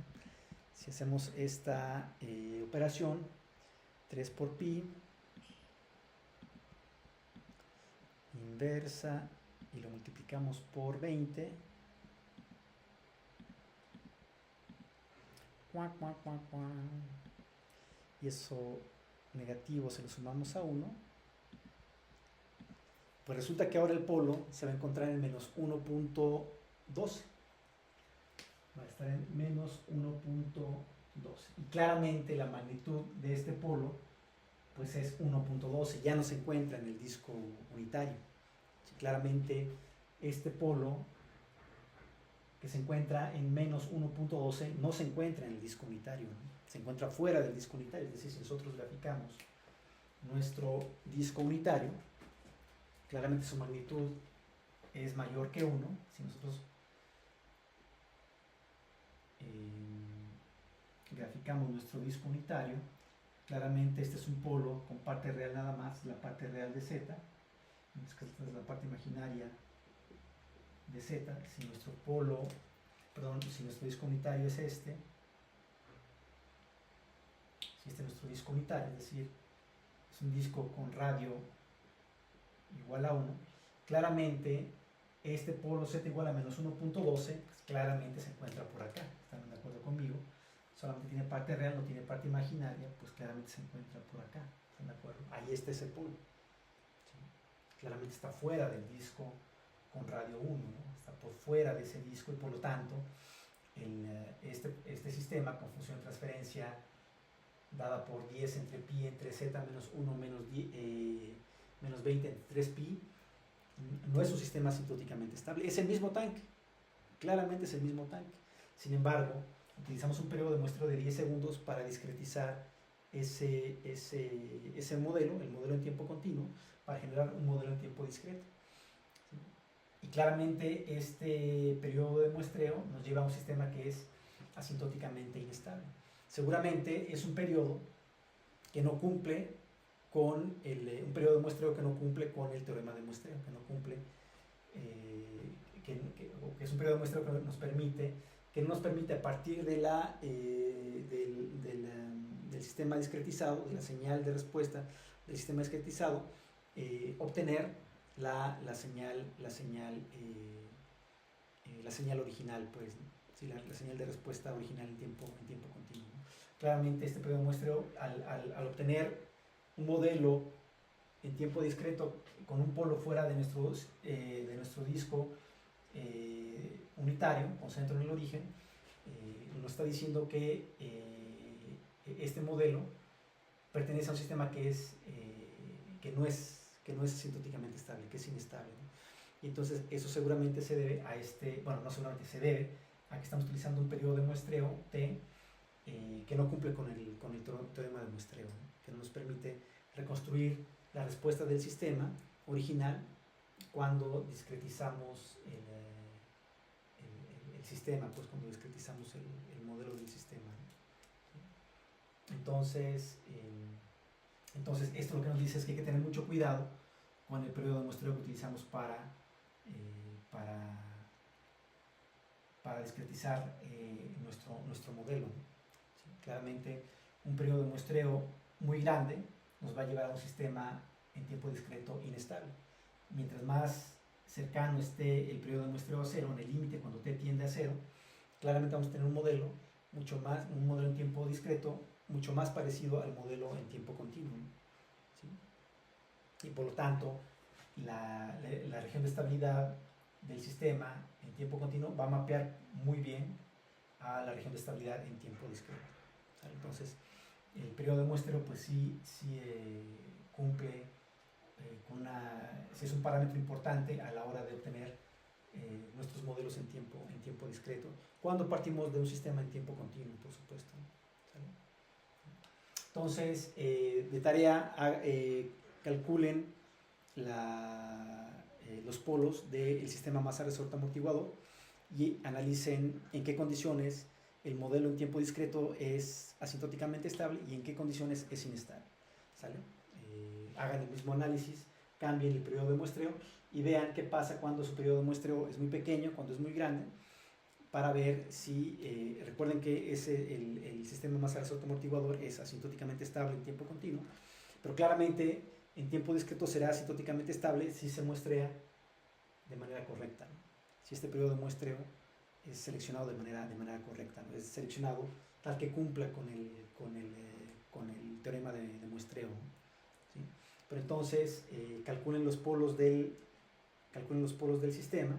Si hacemos esta operación, 3 por pi, inversa, y lo multiplicamos por 20, y eso negativo se lo sumamos a 1, Pues resulta que ahora el polo se va a encontrar en menos 1.12. Va a estar en menos 1.12. Y claramente la magnitud de este polo pues es 1.12. Ya no se encuentra en el disco unitario. Claramente este polo que se encuentra en menos 1.12 no se encuentra en el disco unitario, ¿no? Se encuentra fuera del disco unitario. Es decir, si nosotros graficamos nuestro disco unitario, claramente su magnitud es mayor que 1. Si nosotros graficamos nuestro disco unitario, claramente este es un polo con parte real nada más, la parte real de z. Esta es la parte imaginaria de z. Si nuestro polo, perdón, si nuestro disco unitario es este, si este es nuestro disco unitario, es decir, es un disco con radio igual a 1, claramente este polo z igual a menos 1.12, pues claramente se encuentra por acá. ¿Están de acuerdo conmigo? Solamente tiene parte real, no tiene parte imaginaria, pues claramente se encuentra por acá. ¿Están de acuerdo? Ahí está ese polo. ¿Sí? Claramente está fuera del disco con radio 1, ¿no? Está por fuera de ese disco y por lo tanto este sistema con función de transferencia dada por 10 entre pi entre z menos 1 menos 20 entre 3 pi no es un sistema asintóticamente estable. Es el mismo tanque, claramente es el mismo tanque. Sin embargo, utilizamos un periodo de muestreo de 10 segundos para discretizar ese modelo, el modelo en tiempo continuo, para generar un modelo en tiempo discreto. ¿Sí? Y claramente este periodo de muestreo nos lleva a un sistema que es asintóticamente inestable. Seguramente es un periodo que no cumple con un periodo de muestreo que no cumple con el teorema de muestreo, que no cumple, que es un periodo de muestreo que no nos permite a partir de del sistema discretizado, de la señal de respuesta del sistema discretizado, obtener la señal original, pues, ¿no? Sí, la señal de respuesta original en tiempo continuo, ¿no? Claramente este periodo de muestreo, al obtener un modelo en tiempo discreto con un polo fuera de nuestro disco unitario, con centro en el origen, nos está diciendo que este modelo pertenece a un sistema que no es asintóticamente estable, que es inestable, ¿no? Y entonces eso seguramente se debe a no seguramente se debe a que estamos utilizando un periodo de muestreo T que no cumple con el teorema de muestreo, ¿no? Que no nos permite reconstruir la respuesta del sistema original cuando discretizamos el sistema, pues cuando discretizamos el modelo del sistema, ¿no? Entonces esto lo que nos dice es que hay que tener mucho cuidado con el periodo de muestreo que utilizamos para discretizar nuestro modelo, ¿no? ¿Sí? Claramente un periodo de muestreo muy grande nos va a llevar a un sistema en tiempo discreto inestable. Mientras más cercano esté el periodo de muestreo a cero, en el límite cuando t tiende a cero, claramente vamos a tener un modelo en tiempo discreto mucho más parecido al modelo en tiempo continuo, ¿no? ¿Sí? Y por lo tanto la región de estabilidad del sistema en tiempo continuo va a mapear muy bien a la región de estabilidad en tiempo discreto. ¿Sale? Entonces el periodo de muestreo pues sí cumple si es un parámetro importante a la hora de obtener nuestros modelos en tiempo discreto, cuando partimos de un sistema en tiempo continuo, por supuesto. ¿Sale? Entonces, de tarea, calculen los polos del sistema masa-resorte amortiguador y analicen en qué condiciones el modelo en tiempo discreto es asintóticamente estable y en qué condiciones es inestable. ¿Sale? Hagan el mismo análisis, cambien el periodo de muestreo y vean qué pasa cuando su periodo de muestreo es muy pequeño, cuando es muy grande, para ver si, recuerden que el sistema masa-resorte amortiguador es asintóticamente estable en tiempo continuo, pero claramente en tiempo discreto será asintóticamente estable si se muestrea de manera correcta, ¿no? Si este periodo de muestreo es seleccionado de manera correcta, ¿no? Es seleccionado tal que cumpla con el teorema de muestreo, ¿no? ¿Sí? Pero entonces calculen los polos del sistema,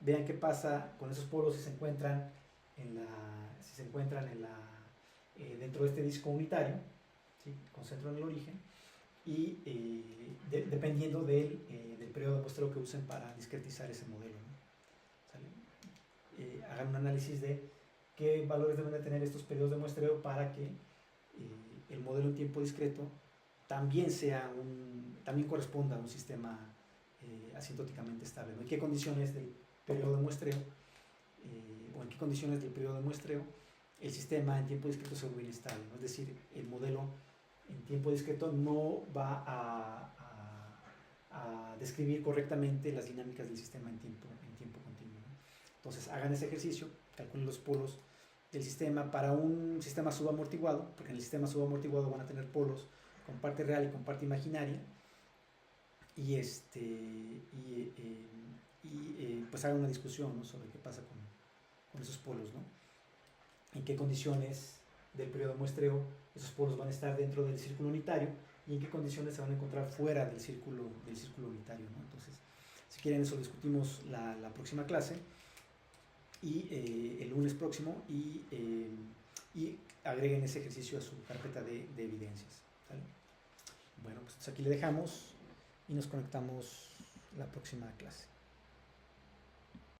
vean qué pasa con esos polos si se encuentran dentro de este disco unitario, ¿sí? Con centro en el origen, y dependiendo del periodo de muestreo que usen para discretizar ese modelo, ¿no? Hagan un análisis de qué valores deben de tener estos periodos de muestreo para que el modelo en tiempo discreto también corresponda a un sistema asintóticamente estable, ¿no? ¿En qué condiciones del periodo de muestreo o en qué condiciones del periodo de muestreo el sistema en tiempo discreto se vuelve inestable, ¿no? Es decir, el modelo en tiempo discreto no va a describir correctamente las dinámicas del sistema en tiempo continuo, ¿no? Entonces hagan ese ejercicio, calculen los polos del sistema para un sistema subamortiguado, porque en el sistema subamortiguado van a tener polos con parte real y con parte imaginaria, y pues hagan una discusión, ¿no? Sobre qué pasa con esos polos, ¿no? En qué condiciones del periodo de muestreo esos polos van a estar dentro del círculo unitario y en qué condiciones se van a encontrar fuera del círculo unitario, ¿no? Entonces, si quieren, eso discutimos la próxima clase y el lunes próximo, y agreguen ese ejercicio a su carpeta de evidencias, ¿vale? Bueno, pues aquí le dejamos y nos conectamos la próxima clase.